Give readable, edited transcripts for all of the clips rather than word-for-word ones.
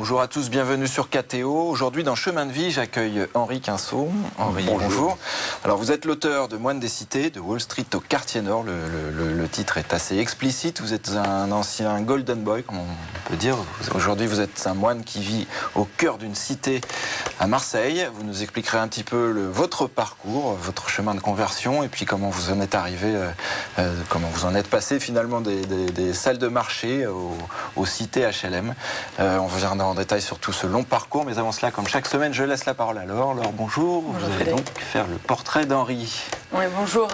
Bonjour à tous, bienvenue sur KTO. Aujourd'hui, dans Chemin de vie, j'accueille Henri Quinceau. Henri, bonjour. Alors, vous êtes l'auteur de Moine des cités, de Wall Street au quartier nord. Le titre est assez explicite. Vous êtes un ancien golden boy, comme on peut dire. Aujourd'hui, vous êtes un moine qui vit au cœur d'une cité à Marseille. Vous nous expliquerez un petit peu votre parcours, votre chemin de conversion, et puis comment vous en êtes arrivé, comment vous en êtes passé finalement des salles de marché aux cités HLM. On va revenir en détail sur tout ce long parcours, mais avant cela, comme chaque semaine, je laisse la parole à Laure. Laure, bonjour. Vous allez donc faire le portrait d'Henri. Oui, bonjour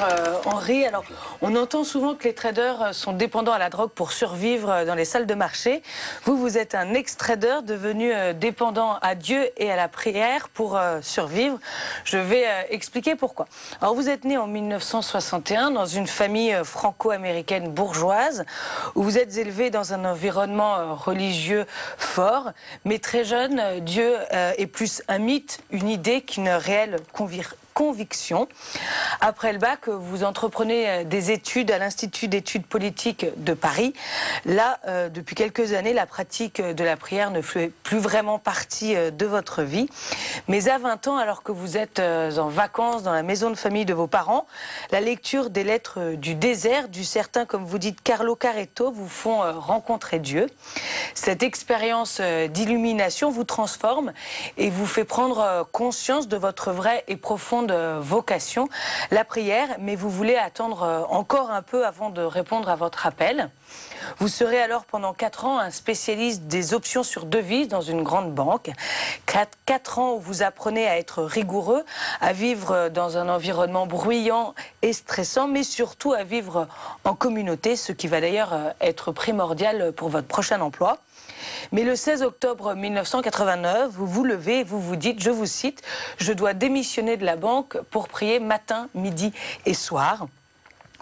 Henri. Alors, on entend souvent que les traders sont dépendants à la drogue pour survivre dans les salles de marché. Vous êtes un ex-trader devenu dépendant à Dieu et à la prière pour survivre. Je vais expliquer pourquoi. Alors, vous êtes né en 1961 dans une famille franco-américaine bourgeoise où vous êtes élevé dans un environnement religieux fort, mais très jeune, Dieu est plus un mythe, une idée qu'une réelle conviction. Après le bac, vous entreprenez des études à l'Institut d'études politiques de Paris. Là, depuis quelques années, la pratique de la prière ne fait plus vraiment partie de votre vie. Mais à 20 ans, alors que vous êtes en vacances dans la maison de famille de vos parents, la lecture des lettres du désert, du certain, comme vous dites, Carlo Caretto, vous font rencontrer Dieu. Cette expérience d'illumination vous transforme et vous fait prendre conscience de votre vraie et profonde vocation, la prière, mais vous voulez attendre encore un peu avant de répondre à votre appel. Vous serez alors pendant 4 ans un spécialiste des options sur devises dans une grande banque. 4 ans où vous apprenez à être rigoureux, à vivre dans un environnement bruyant et stressant, mais surtout à vivre en communauté, ce qui va d'ailleurs être primordial pour votre prochain emploi. Mais le 16 octobre 1989, vous vous levez et vous vous dites, je vous cite, « Je dois démissionner de la banque pour prier matin, midi et soir ».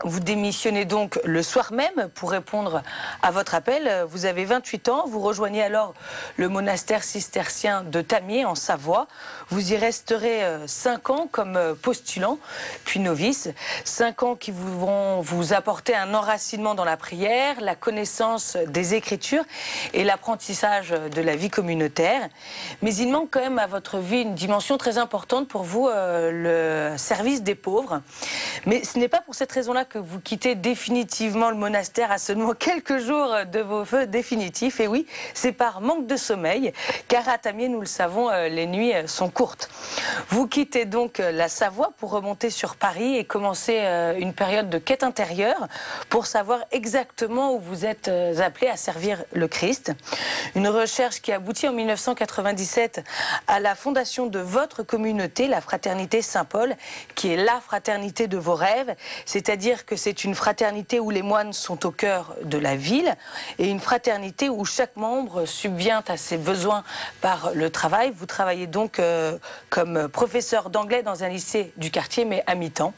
Vous démissionnez donc le soir même pour répondre à votre appel. Vous avez 28 ans, vous rejoignez alors le monastère cistercien de Tamier en Savoie. Vous y resterez 5 ans comme postulant, puis novice. 5 ans qui vont vous apporter un enracinement dans la prière, la connaissance des Écritures et l'apprentissage de la vie communautaire. Mais il manque quand même à votre vie une dimension très importante pour vous, le service des pauvres. Mais ce n'est pas pour cette raison-là que vous quittez définitivement le monastère à seulement quelques jours de vos vœux définitifs. Et oui, c'est par manque de sommeil, car à Tamier, nous le savons, les nuits sont courtes. Vous quittez donc la Savoie pour remonter sur Paris et commencer une période de quête intérieure pour savoir exactement où vous êtes appelé à servir le Christ. Une recherche qui aboutit en 1997 à la fondation de votre communauté, la Fraternité Saint-Paul, qui est la fraternité de vos rêves, c'est-à-dire que c'est une fraternité où les moines sont au cœur de la ville et une fraternité où chaque membre subvient à ses besoins par le travail. Vous travaillez donc comme professeur d'anglais dans un lycée du quartier, mais à mi-temps.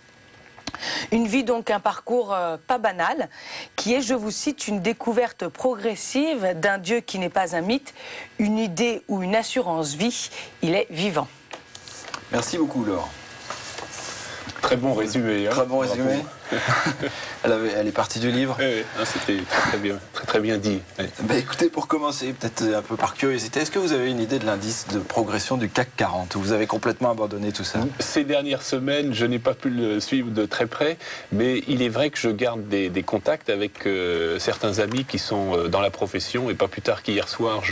Une vie donc, un parcours pas banal, qui est, je vous cite, une découverte progressive d'un Dieu qui n'est pas un mythe, une idée ou une assurance vie, il est vivant. Merci beaucoup, Laure. Très bon résumé. Hein. Très bon résumé. Elle est partie du livre. Oui, c'était très bien dit. Oui. Bah écoutez, pour commencer, peut-être un peu par curiosité, est-ce que vous avez une idée de l'indice de progression du CAC 40 ou vous avez complètement abandonné tout ça? Ces dernières semaines, je n'ai pas pu le suivre de très près, mais il est vrai que je garde des contacts avec certains amis qui sont dans la profession, et pas plus tard qu'hier soir,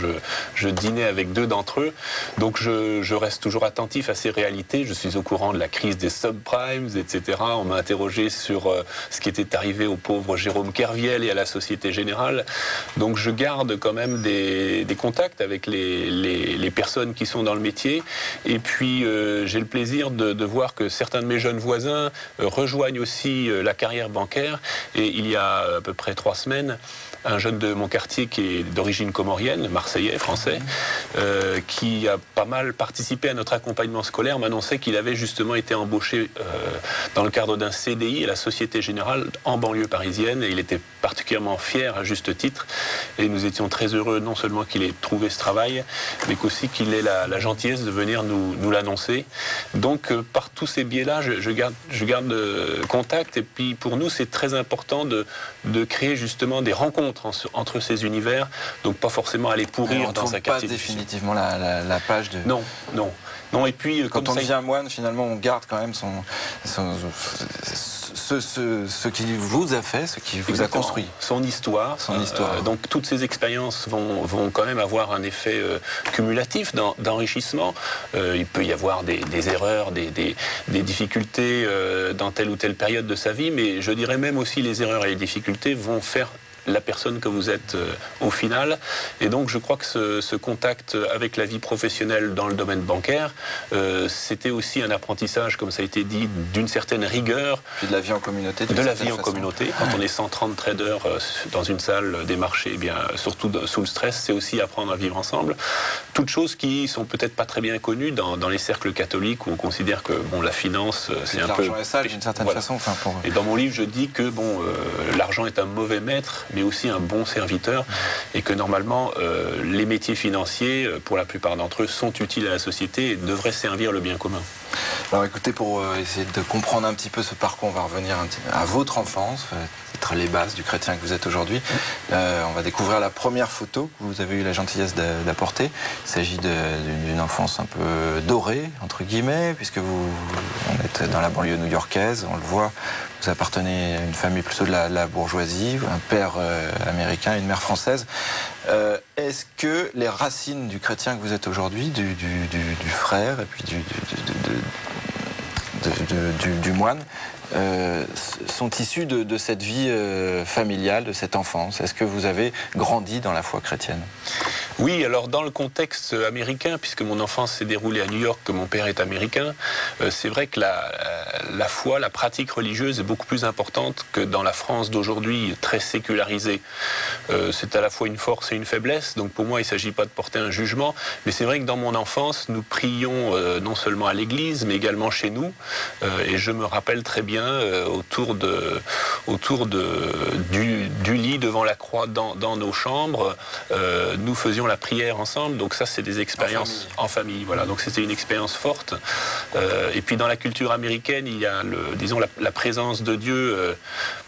je dînais avec 2 d'entre eux. Donc je reste toujours attentif à ces réalités. Je suis au courant de la crise des subprimes, etc. On m'a interrogé sur ce qui était arrivé au pauvre Jérôme Kerviel et à la Société Générale. Donc je garde quand même des contacts avec les personnes qui sont dans le métier. Et puis j'ai le plaisir de voir que certains de mes jeunes voisins rejoignent aussi la carrière bancaire. Et il y a à peu près 3 semaines, un jeune de mon quartier qui est d'origine comorienne, marseillais, français, qui a pas mal participé à notre accompagnement scolaire, m'annonçait qu'il avait justement été embauché dans le cadre d'un CDI à la Société Générale en banlieue parisienne, et il était particulièrement fier, à juste titre, et nous étions très heureux non seulement qu'il ait trouvé ce travail, mais qu'aussi qu'il ait la gentillesse de venir nous l'annoncer. Donc par tous ces biais-là, je garde contact, et puis pour nous c'est très important de créer justement des rencontres entre ces univers, donc pas forcément aller pourrir dans sa quartier. Pas définitivement la page de... Non, non. Non, et puis, quand on devient moine, finalement, on garde quand même ce qui vous a fait, ce qui vous a construit. Son histoire. Donc toutes ces expériences vont quand même avoir un effet cumulatif d'enrichissement. Il peut y avoir des erreurs, des difficultés dans telle ou telle période de sa vie, mais je dirais même aussi les erreurs et les difficultés vont faire la personne que vous êtes au final. Et donc je crois que ce contact avec la vie professionnelle dans le domaine bancaire, c'était aussi un apprentissage, comme ça a été dit, d'une certaine rigueur. Puis de la vie en communauté. De la vie en communauté. Quand on est 130 traders dans une salle des marchés, eh bien, surtout sous le stress, c'est aussi apprendre à vivre ensemble. Toutes choses qui sont peut-être pas très bien connues dans les cercles catholiques, où on considère que bon, la finance, c'est un peu... L'argent est sale d'une certaine façon. Enfin, Et dans mon livre, je dis que bon, l'argent est un mauvais maître, mais aussi un bon serviteur, et que normalement les métiers financiers, pour la plupart d'entre eux, sont utiles à la société et devraient servir le bien commun. Alors écoutez, pour essayer de comprendre un petit peu ce parcours, on va revenir à votre enfance, être les bases du chrétien que vous êtes aujourd'hui. On va découvrir la première photo que vous avez eu la gentillesse d'apporter. Il s'agit d'une enfance un peu dorée, entre guillemets, puisque on est dans la banlieue new-yorkaise, on le voit. Vous appartenez à une famille plutôt de la bourgeoisie, un père américain, une mère française. Est-ce que les racines du chrétien que vous êtes aujourd'hui, du frère et puis du moine, sont issus de cette vie familiale, de cette enfance? Est-ce que vous avez grandi dans la foi chrétienne? Oui, alors dans le contexte américain, puisque mon enfance s'est déroulée à New York, que mon père est américain, c'est vrai que la foi, la pratique religieuse est beaucoup plus importante que dans la France d'aujourd'hui, très sécularisée. C'est à la fois une force et une faiblesse, donc pour moi il ne s'agit pas de porter un jugement, mais c'est vrai que dans mon enfance, nous prions non seulement à l'église, mais également chez nous, et je me rappelle très bien autour du lit devant la croix dans nos chambres, nous faisions la prière ensemble, donc ça c'est des expériences en famille, voilà, donc c'était une expérience forte. Et puis dans la culture américaine, il y a disons la présence de Dieu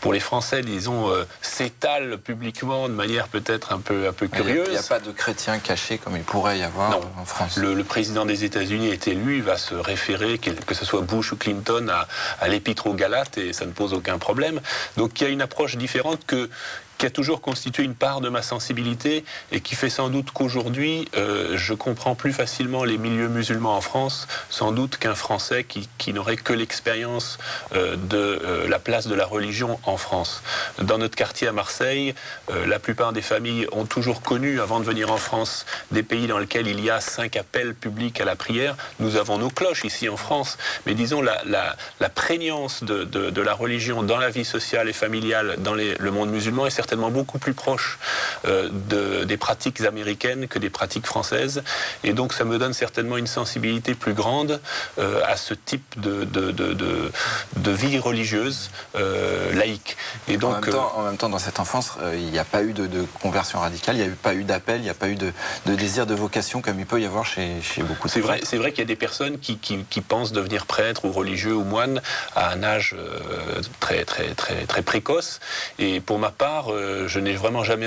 pour les Français, disons, s'étale publiquement de manière peut-être un peu curieuse. Il n'y a pas de chrétiens cachés comme il pourrait y avoir en France. Le président des États-Unis est élu, il va se référer, que ce soit Bush ou Clinton, à l'Épître aux Galates, et ça ne pose aucun problème. Donc il y a une approche différente qui a toujours constitué une part de ma sensibilité et qui fait sans doute qu'aujourd'hui, je comprends plus facilement les milieux musulmans en France, sans doute qu'un Français qui n'aurait que l'expérience de la place de la religion en France. Dans notre quartier à Marseille, la plupart des familles ont toujours connu, avant de venir en France, des pays dans lesquels il y a 5 appels publics à la prière. Nous avons nos cloches ici en France, mais disons la prégnance de la religion dans la vie sociale et familiale dans le monde musulman est certainement beaucoup plus proche des pratiques américaines que des pratiques françaises, et donc ça me donne certainement une sensibilité plus grande à ce type de vie religieuse laïque. Et donc, en même temps, dans cette enfance, il n'y a pas eu de conversion radicale, il n'y a pas eu d'appel, il n'y a pas eu de désir de vocation comme il peut y avoir chez beaucoup de prêtres. C'est vrai qu'il y a des personnes qui pensent devenir prêtre ou religieux ou moine à un âge très précoce, et pour ma part, je n'ai vraiment jamais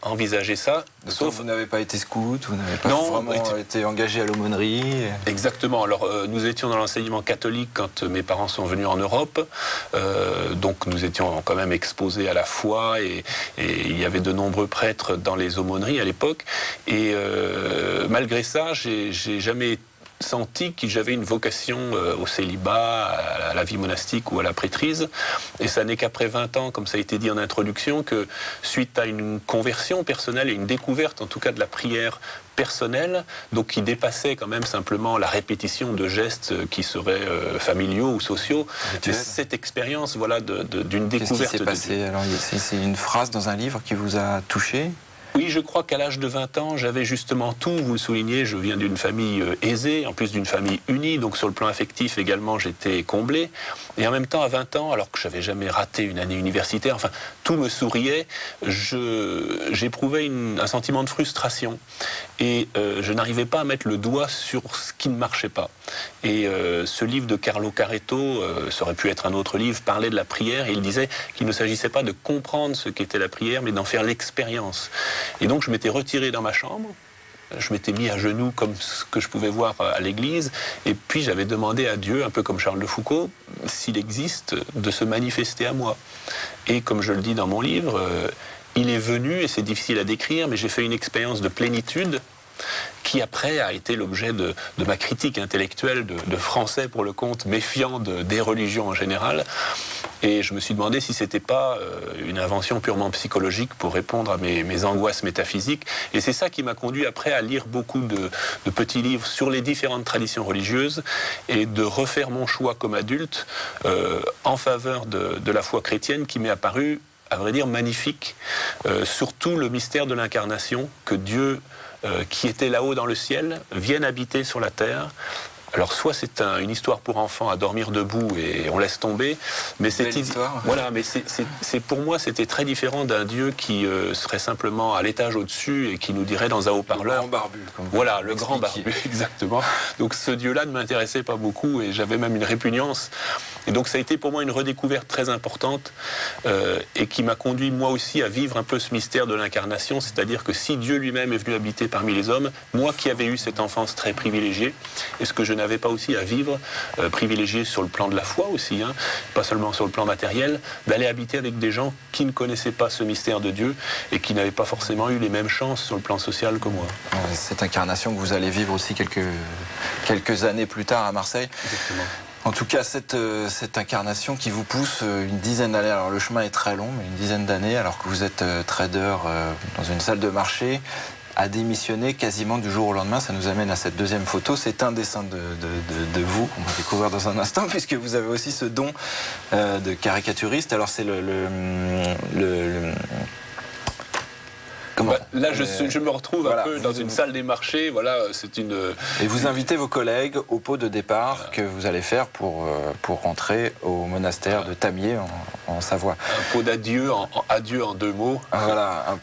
envisagé ça. Sauf vous n'avez pas été scout, vous n'avez pas vraiment été engagé à l'aumônerie. Exactement. Alors nous étions dans l'enseignement catholique quand mes parents sont venus en Europe, donc nous étions quand même exposés à la foi, et il y avait de nombreux prêtres dans les aumôneries à l'époque, et malgré ça, j'ai jamais senti que j'avais une vocation au célibat, à la vie monastique ou à la prêtrise, et ça n'est qu'après 20 ans, comme ça a été dit en introduction, que suite à une conversion personnelle et une découverte en tout cas de la prière personnelle, donc qui dépassait quand même simplement la répétition de gestes qui seraient familiaux ou sociaux, cette expérience, voilà, d'une découverte. Qu'est-ce qui s'est passé? Alors, c'est une phrase dans un livre qui vous a touché? Oui, je crois qu'à l'âge de 20 ans, j'avais justement tout, vous le soulignez, je viens d'une famille aisée, en plus d'une famille unie, donc sur le plan affectif également, j'étais comblé. Et en même temps, à 20 ans, alors que je n'avais jamais raté une année universitaire, enfin, tout me souriait, j'éprouvais un sentiment de frustration. Et je n'arrivais pas à mettre le doigt sur ce qui ne marchait pas. Et ce livre de Carlo Caretto, ça aurait pu être un autre livre, parlait de la prière, et il disait qu'il ne s'agissait pas de comprendre ce qu'était la prière, mais d'en faire l'expérience. Et donc je m'étais retiré dans ma chambre, je m'étais mis à genoux comme ce que je pouvais voir à l'église, et puis j'avais demandé à Dieu, un peu comme Charles de Foucault, s'il existe, de se manifester à moi. Et comme je le dis dans mon livre, il est venu, et c'est difficile à décrire, mais j'ai fait une expérience de plénitude qui après a été l'objet de ma critique intellectuelle de français pour le compte, méfiant des religions en général. Et je me suis demandé si c'était pas une invention purement psychologique pour répondre à mes angoisses métaphysiques. Et c'est ça qui m'a conduit après à lire beaucoup de petits livres sur les différentes traditions religieuses et de refaire mon choix comme adulte en faveur de la foi chrétienne qui m'est apparue, à vrai dire, magnifique. Surtout le mystère de l'incarnation, que Dieu, qui était là-haut dans le ciel, vienne habiter sur la terre. Alors soit c'est une histoire pour enfants à dormir debout et on laisse tomber, mais c'est voilà, mais c'est pour moi c'était très différent d'un Dieu qui serait simplement à l'étage au-dessus et qui nous dirait dans un haut-parleur. Le grand barbu. Voilà, le grand barbu, exactement. Donc ce Dieu-là ne m'intéressait pas beaucoup et j'avais même une répugnance. Et donc ça a été pour moi une redécouverte très importante et qui m'a conduit moi aussi à vivre un peu ce mystère de l'incarnation, c'est-à-dire que si Dieu lui-même est venu habiter parmi les hommes, moi qui avais eu cette enfance très privilégiée, est-ce que je n'avais pas aussi à vivre privilégié sur le plan de la foi aussi, hein, pas seulement sur le plan matériel, d'aller habiter avec des gens qui ne connaissaient pas ce mystère de Dieu et qui n'avaient pas forcément eu les mêmes chances sur le plan social que moi. Cette incarnation que vous allez vivre aussi quelques années plus tard à Marseille. Exactement. En tout cas, cette incarnation qui vous pousse une dizaine d'années, alors le chemin est très long, mais une dizaine d'années, alors que vous êtes trader dans une salle de marché, à démissionner quasiment du jour au lendemain. Ça nous amène à cette deuxième photo. C'est un dessin de vous, qu'on va découvrir dans un instant, puisque vous avez aussi ce don de caricaturiste. Alors c'est là, je me retrouve voilà, un peu dans une salle des marchés. Voilà, c'est une. Et vous invitez vos collègues au pot de départ que vous allez faire pour rentrer au monastère de Tamier en Savoie. Un pot d'adieu, adieu en deux mots. Voilà,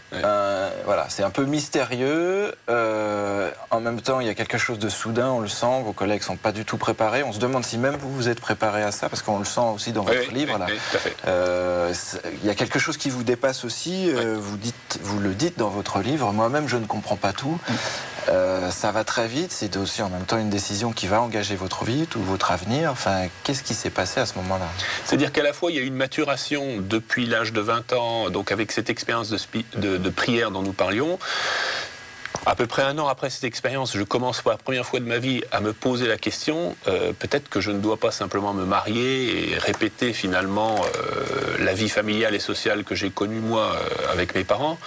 voilà, c'est un peu mystérieux. En même temps, il y a quelque chose de soudain. On le sent. Vos collègues sont pas du tout préparés. On se demande si même vous êtes préparé à ça, parce qu'on le sent aussi dans votre livre. Là. Oui, tout à fait. Il y a quelque chose qui vous dépasse aussi. Vous le dites dans votre livre, moi-même je ne comprends pas tout. Ça va très vite, c'est aussi en même temps une décision qui va engager votre vie ou votre avenir. Enfin, qu'est-ce qui s'est passé à ce moment-là? C'est-à-dire qu'à la fois il y a eu une maturation depuis l'âge de 20 ans, donc avec cette expérience de prière dont nous parlions. À peu près un an après cette expérience, je commence pour la première fois de ma vie à me poser la question, peut-être que je ne dois pas simplement me marier et répéter finalement la vie familiale et sociale que j'ai connue moi avec mes parents.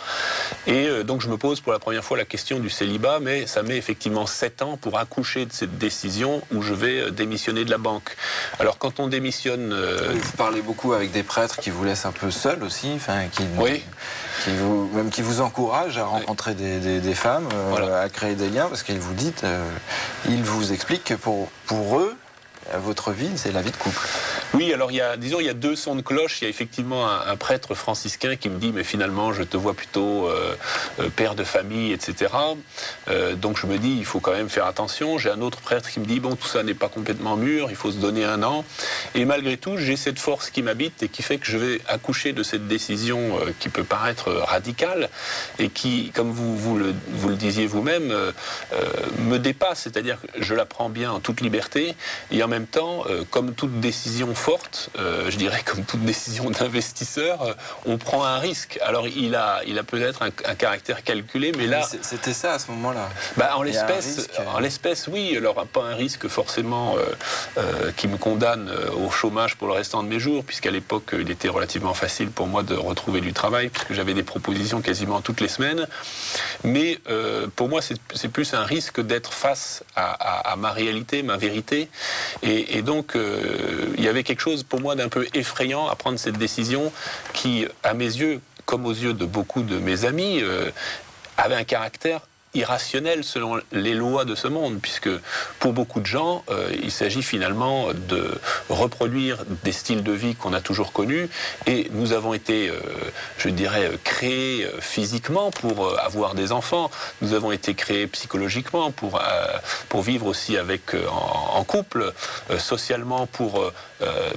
Et donc je me pose pour la première fois la question du célibat, mais ça met effectivement 7 ans pour accoucher de cette décision où je vais démissionner de la banque. Alors quand on démissionne... Vous parlez beaucoup avec des prêtres qui vous laissent un peu seul aussi, enfin, qui vous encouragent à rencontrer des femmes. Voilà. À créer des liens, parce qu'ils vous disent, ils vous expliquent que pour eux, votre vie, c'est la vie de couple. Oui, alors il y a deux sons de cloche. Il y a effectivement un prêtre franciscain qui me dit, mais finalement, je te vois plutôt père de famille, etc. Donc je me dis, il faut quand même faire attention. J'ai un autre prêtre qui me dit, bon, tout ça n'est pas complètement mûr, il faut se donner un an. Et malgré tout, j'ai cette force qui m'habite et qui fait que je vais accoucher de cette décision qui peut paraître radicale et qui, comme vous le disiez vous-même, me dépasse. C'est-à-dire que je la prends bien en toute liberté et en même temps, comme toute décision forte, je dirais comme toute décision d'investisseur, on prend un risque. Alors il a peut-être un caractère calculé, mais là... C'était ça à ce moment-là. En l'espèce, oui. Alors pas un risque forcément qui me condamne au chômage pour le restant de mes jours, puisqu'à l'époque il était relativement facile pour moi de retrouver du travail, puisque j'avais des propositions quasiment toutes les semaines. Mais pour moi c'est plus un risque d'être face à ma réalité, ma vérité. Et donc, il y avait quelque chose pour moi d'un peu effrayant à prendre cette décision qui, à mes yeux, comme aux yeux de beaucoup de mes amis, avait un caractère irrationnel selon les lois de ce monde, puisque pour beaucoup de gens, il s'agit finalement de reproduire des styles de vie qu'on a toujours connus, et nous avons été, je dirais, créés physiquement pour avoir des enfants, nous avons été créés psychologiquement pour vivre aussi en couple, socialement pour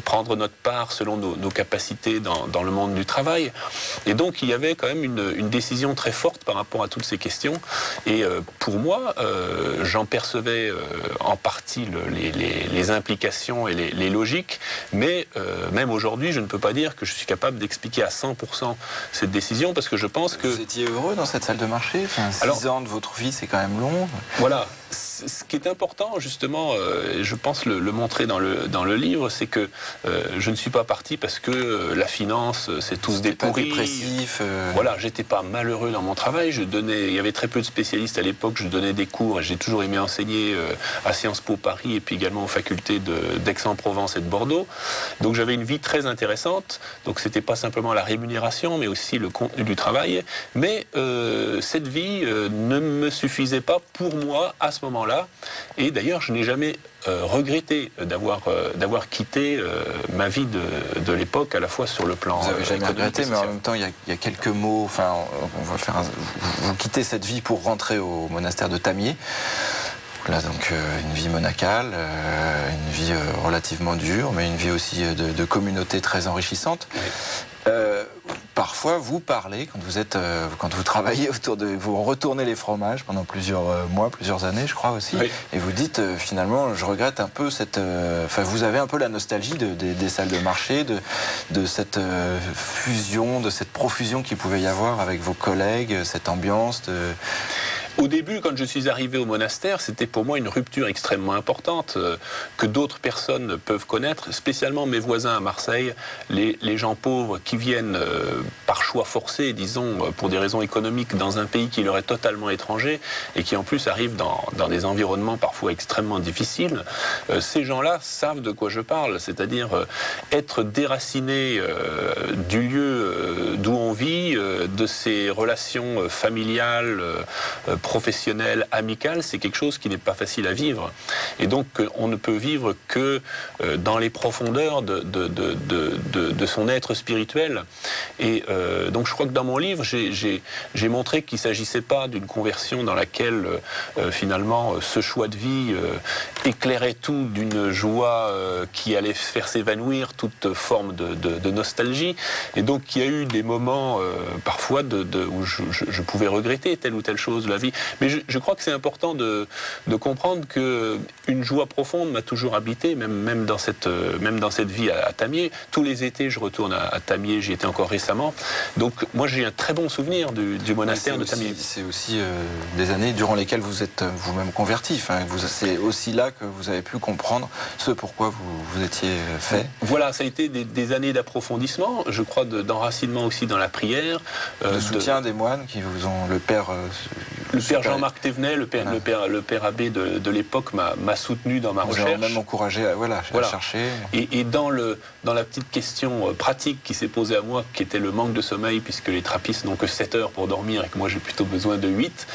prendre notre part selon nos capacités dans le monde du travail. Et donc il y avait quand même une décision très forte par rapport à toutes ces questions. Et pour moi, j'en percevais en partie les implications et les logiques, mais même aujourd'hui, je ne peux pas dire que je suis capable d'expliquer à 100% cette décision, parce que je pense que... Vous étiez heureux dans cette salle de marché? 6 ans de votre vie, c'est quand même long. Voilà. Ce qui est important, justement, je pense le montrer dans le livre, c'est que je ne suis pas parti parce que la finance, c'est tous des pourris. Pas dépressif. Voilà, j'étais pas malheureux dans mon travail. Il y avait très peu de spécialistes à l'époque. Je donnais des cours et j'ai toujours aimé enseigner à Sciences Po Paris et puis également aux facultés d'Aix-en-Provence et de Bordeaux. Donc j'avais une vie très intéressante. Donc c'était pas simplement la rémunération, mais aussi le contenu du travail. Mais cette vie ne me suffisait pas pour moi à ce moment-là. Et d'ailleurs, je n'ai jamais regretté d'avoir quitté ma vie de l'époque, à la fois sur le plan... Vous n'avez jamais regretté, mais en même temps, il y a quelques mots. Enfin, on va faire vous quittez cette vie pour rentrer au monastère de Tamier. Là, donc, une vie monacale, une vie relativement dure, mais une vie aussi de communauté très enrichissante. Oui. Parfois, vous parlez, quand vous travaillez vous retournez les fromages pendant plusieurs mois, plusieurs années, je crois aussi, oui. Et vous dites, finalement, je regrette un peu vous avez un peu la nostalgie des salles de marché, de cette fusion, de cette profusion qu'il pouvait y avoir avec vos collègues, cette ambiance Au début, quand je suis arrivé au monastère, c'était pour moi une rupture extrêmement importante que d'autres personnes peuvent connaître, spécialement mes voisins à Marseille, les gens pauvres qui viennent par choix forcé, disons, pour des raisons économiques, dans un pays qui leur est totalement étranger et qui en plus arrivent dans des environnements parfois extrêmement difficiles. Ces gens-là savent de quoi je parle, c'est-à-dire être déracinés du lieu d'où on vit, de ses relations familiales, professionnelle, amicale, c'est quelque chose qui n'est pas facile à vivre. Et donc, on ne peut vivre que dans les profondeurs de son être spirituel. Et donc, je crois que dans mon livre, j'ai montré qu'il ne s'agissait pas d'une conversion dans laquelle, finalement, ce choix de vie éclairait tout d'une joie qui allait faire s'évanouir toute forme de nostalgie. Et donc, il y a eu des moments, parfois, où je pouvais regretter telle ou telle chose de la vie. Mais je crois que c'est important de comprendre qu'une joie profonde m'a toujours habité, même dans cette vie à Tamier. Tous les étés, je retourne à Tamier, j'y étais encore récemment. Donc moi, j'ai un très bon souvenir du monastère de Tamier. C'est aussi des années durant lesquelles vous êtes vous-même converti. Enfin, c'est aussi là que vous avez pu comprendre ce pourquoi vous étiez fait. Voilà, ça a été des années d'approfondissement, je crois, d'enracinement aussi dans la prière. De soutien des moines qui vous ont... Le père Jean-Marc Thévenet, le père abbé de l'époque, m'a soutenu dans ma recherche. Vous avez même encouragé à chercher. Et dans la petite question pratique qui s'est posée à moi, qui était le manque de sommeil, puisque les trappistes n'ont que 7 heures pour dormir et que moi j'ai plutôt besoin de 8,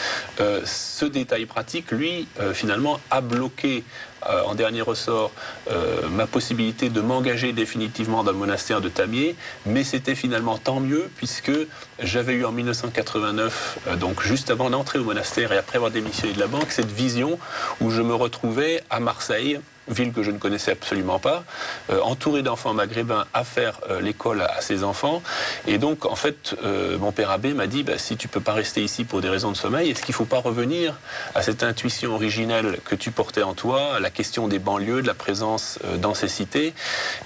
ce détail pratique, lui, finalement, a bloqué en dernier ressort ma possibilité de m'engager définitivement dans le monastère de Tamier, mais c'était finalement tant mieux puisque j'avais eu en 1989, donc juste avant d'entrer au monastère et après avoir démissionné de la banque, cette vision où je me retrouvais à Marseille, ville que je ne connaissais absolument pas, entouré d'enfants maghrébins à faire l'école à ses enfants. Et donc, en fait, mon père abbé m'a dit, si tu ne peux pas rester ici pour des raisons de sommeil, est-ce qu'il ne faut pas revenir à cette intuition originelle que tu portais en toi, à la question des banlieues, de la présence dans ces cités.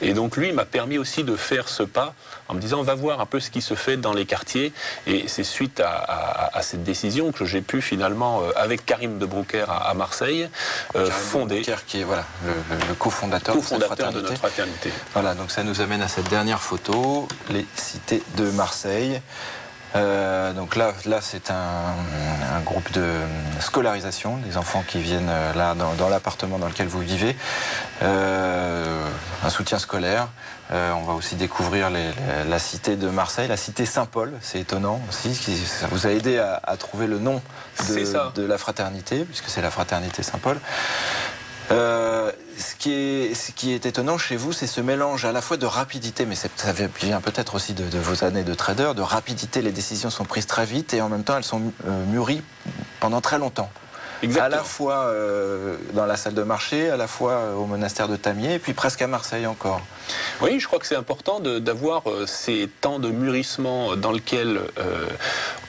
Et donc, lui m'a permis aussi de faire ce pas en me disant, va voir un peu ce qui se fait dans les quartiers. Et c'est suite à cette décision que j'ai pu finalement, avec Karim de Broucker à Marseille, fonder... qui est, voilà, le cofondateur de notre fraternité. Voilà, donc ça nous amène à cette dernière photo, les cités de Marseille. Donc là c'est un groupe de scolarisation des enfants qui viennent là dans l'appartement dans lequel vous vivez. Un soutien scolaire. On va aussi découvrir la cité de Marseille, la cité Saint-Paul. C'est étonnant aussi. Ça vous a aidé à trouver le nom de la fraternité, puisque c'est la fraternité Saint-Paul. Ce qui est étonnant chez vous, c'est ce mélange à la fois de rapidité, mais ça vient peut-être aussi de vos années de trader, de rapidité, les décisions sont prises très vite et en même temps elles sont mûries pendant très longtemps. Exactement. À la fois dans la salle de marché, à la fois au monastère de Tamier, et puis presque à Marseille encore. Oui, je crois que c'est important d'avoir ces temps de mûrissement dans lesquels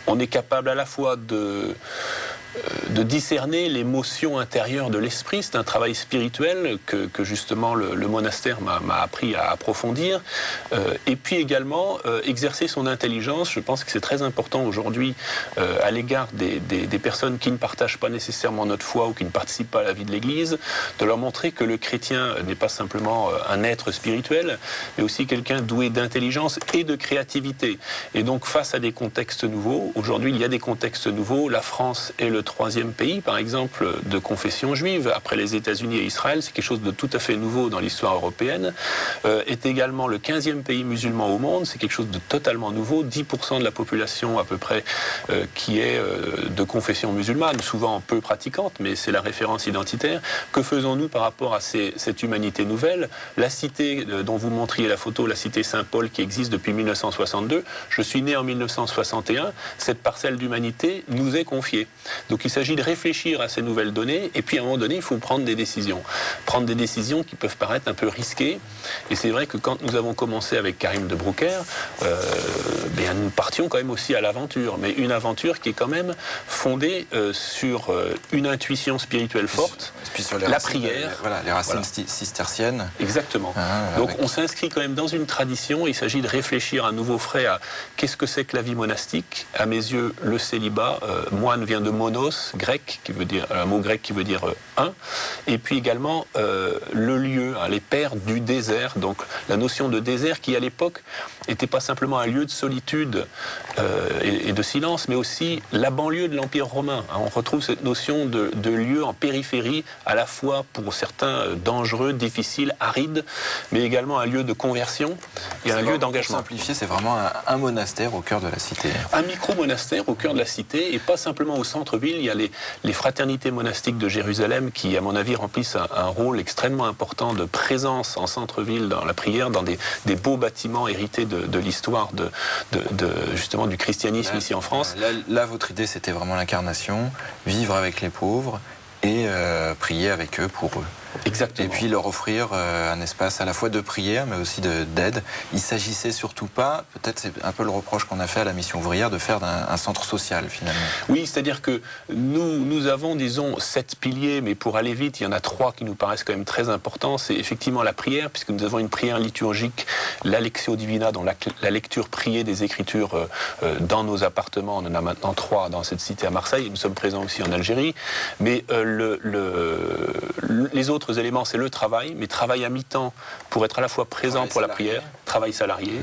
on est capable à la fois de discerner l'émotion intérieure de l'esprit. C'est un travail spirituel que justement le monastère m'a appris à approfondir. Et puis également exercer son intelligence. Je pense que c'est très important aujourd'hui à l'égard des personnes qui ne partagent pas nécessairement notre foi ou qui ne participent pas à la vie de l'Église, de leur montrer que le chrétien n'est pas simplement un être spirituel, mais aussi quelqu'un doué d'intelligence et de créativité. Et donc face à des contextes nouveaux, aujourd'hui il y a des contextes nouveaux, la France est le troisième pays, par exemple, de confession juive, après les États-Unis et Israël, c'est quelque chose de tout à fait nouveau dans l'histoire européenne, est également le 15e pays musulman au monde, c'est quelque chose de totalement nouveau, 10% de la population à peu près qui est de confession musulmane, souvent peu pratiquante, mais c'est la référence identitaire. Que faisons-nous par rapport à cette humanité nouvelle? La cité dont vous montriez la photo, la cité Saint-Paul qui existe depuis 1962, je suis né en 1961, cette parcelle d'humanité nous est confiée. Donc il s'agit de réfléchir à ces nouvelles données et puis à un moment donné il faut prendre des décisions. Prendre des décisions qui peuvent paraître un peu risquées. Et c'est vrai que quand nous avons commencé avec Karim de Broucker, nous partions quand même aussi à l'aventure. Mais une aventure qui est quand même fondée sur une intuition spirituelle forte, puis sur les la racines, prière. Les racines cisterciennes. Exactement. Donc on s'inscrit quand même dans une tradition. Il s'agit de réfléchir à nouveau frais à qu'est-ce que c'est que la vie monastique. À mes yeux, le célibat, moine vient de monos, grec, qui veut dire, un mot grec qui veut dire un, et puis également le lieu, les pères du désert, donc la notion de désert qui à l'époque n'était pas simplement un lieu de solitude et de silence, mais aussi la banlieue de l'Empire romain. On retrouve cette notion de lieu en périphérie, à la fois pour certains dangereux, difficiles, arides, mais également un lieu de conversion et un lieu d'engagement. Pour simplifier, c'est vraiment un monastère au cœur de la cité. Un micro-monastère au cœur de la cité, et pas simplement au centre-ville. Il y a les fraternités monastiques de Jérusalem qui, à mon avis, remplissent un rôle extrêmement important de présence en centre-ville dans la prière, dans des beaux bâtiments hérités de l'histoire justement du christianisme ici en France. Là, votre idée, c'était vraiment l'incarnation, vivre avec les pauvres et prier avec eux pour eux. Exactement. Et puis leur offrir un espace à la fois de prière mais aussi d'aide. Il s'agissait surtout pas, peut-être c'est un peu le reproche qu'on a fait à la mission ouvrière, de faire un centre social finalement. Oui, c'est-à-dire que nous avons, disons, 7 piliers, mais pour aller vite, il y en a 3 qui nous paraissent quand même très importants. C'est effectivement la prière, puisque nous avons une prière liturgique, la Lectio Divina, donc la lecture priée des Écritures dans nos appartements. On en a maintenant 3 dans cette cité à Marseille. Nous sommes présents aussi en Algérie. Mais les autres éléments, c'est le travail, mais travail à mi-temps pour être à la fois présent pour la prière, travail salarié,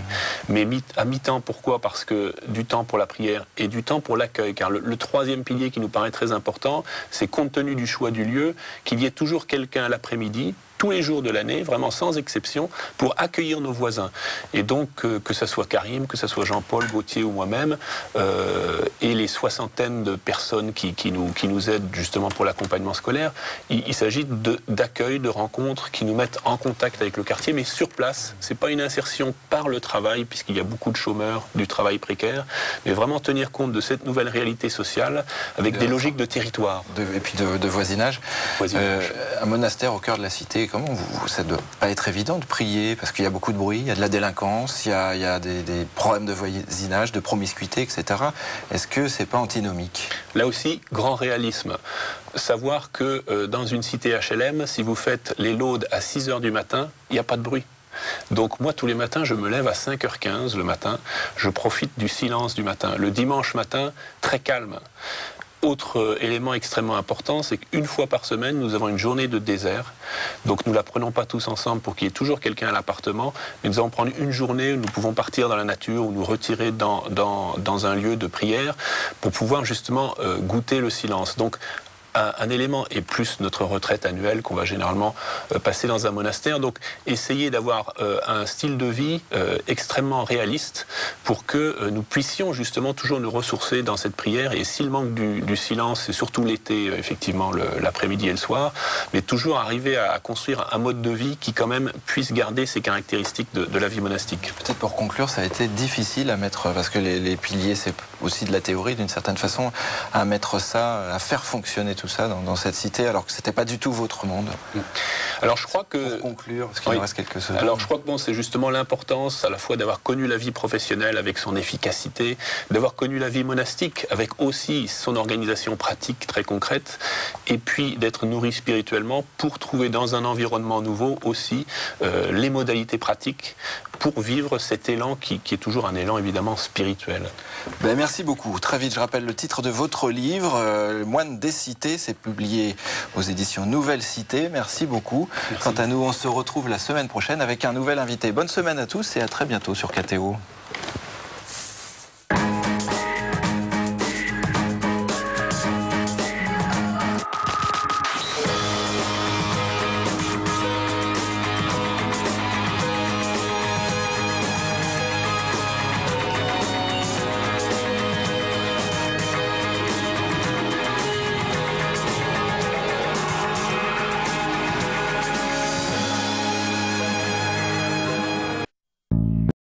mais à mi-temps, pourquoi? Parce que du temps pour la prière et du temps pour l'accueil, car le 3e pilier qui nous paraît très important, c'est compte tenu du choix du lieu, qu'il y ait toujours quelqu'un l'après-midi, tous les jours de l'année, vraiment sans exception, pour accueillir nos voisins. Et donc, que ce soit Karim, que ce soit Jean-Paul, Gauthier ou moi-même, et les soixantaines de personnes qui nous aident justement pour l'accompagnement scolaire, il s'agit d'accueil, de rencontres qui nous mettent en contact avec le quartier, mais sur place. C'est pas une insertion par le travail, puisqu'il y a beaucoup de chômeurs, du travail précaire, mais vraiment tenir compte de cette nouvelle réalité sociale avec des logiques de territoire. Et puis de voisinage. Un monastère au cœur de la cité, ça ne doit pas être évident de prier, parce qu'il y a beaucoup de bruit, il y a de la délinquance, il y a des problèmes de voisinage, de promiscuité, etc. Est-ce que c'est pas antinomique? Là aussi, grand réalisme. Savoir que dans une cité HLM, si vous faites les laudes à 6h du matin, il n'y a pas de bruit. Donc moi, tous les matins, je me lève à 5h15 le matin, je profite du silence du matin. Le dimanche matin, très calme. Autre élément extrêmement important, c'est qu'une fois par semaine, nous avons une journée de désert. Donc nous ne la prenons pas tous ensemble pour qu'il y ait toujours quelqu'un à l'appartement, mais nous allons prendre une journée où nous pouvons partir dans la nature ou nous retirer dans un lieu de prière pour pouvoir justement goûter le silence. Donc un élément et plus notre retraite annuelle qu'on va généralement passer dans un monastère. Donc essayer d'avoir un style de vie extrêmement réaliste pour que nous puissions justement toujours nous ressourcer dans cette prière. Et s'il manque du silence, c'est surtout l'été, effectivement, l'après-midi et le soir, mais toujours arriver à construire un mode de vie qui quand même puisse garder ces caractéristiques de la vie monastique. Peut-être pour conclure, ça a été difficile à mettre, parce que les piliers, c'est aussi de la théorie d'une certaine façon, à mettre ça, à faire fonctionner tout ça dans cette cité, alors que c'était pas du tout votre monde. Alors je crois que... Pour conclure, parce qu'il nous reste quelques secondes. Alors je crois que bon, c'est justement l'importance à la fois d'avoir connu la vie professionnelle avec son efficacité, d'avoir connu la vie monastique avec aussi son organisation pratique très concrète, et puis d'être nourri spirituellement pour trouver dans un environnement nouveau aussi les modalités pratiques pour vivre cet élan qui est toujours un élan évidemment spirituel. Ben, merci beaucoup. Très vite, je rappelle le titre de votre livre, Moine des cités, c'est publié aux éditions Nouvelle Cité. Merci beaucoup. Merci. Quant à nous, on se retrouve la semaine prochaine avec un nouvel invité. Bonne semaine à tous et à très bientôt sur KTO.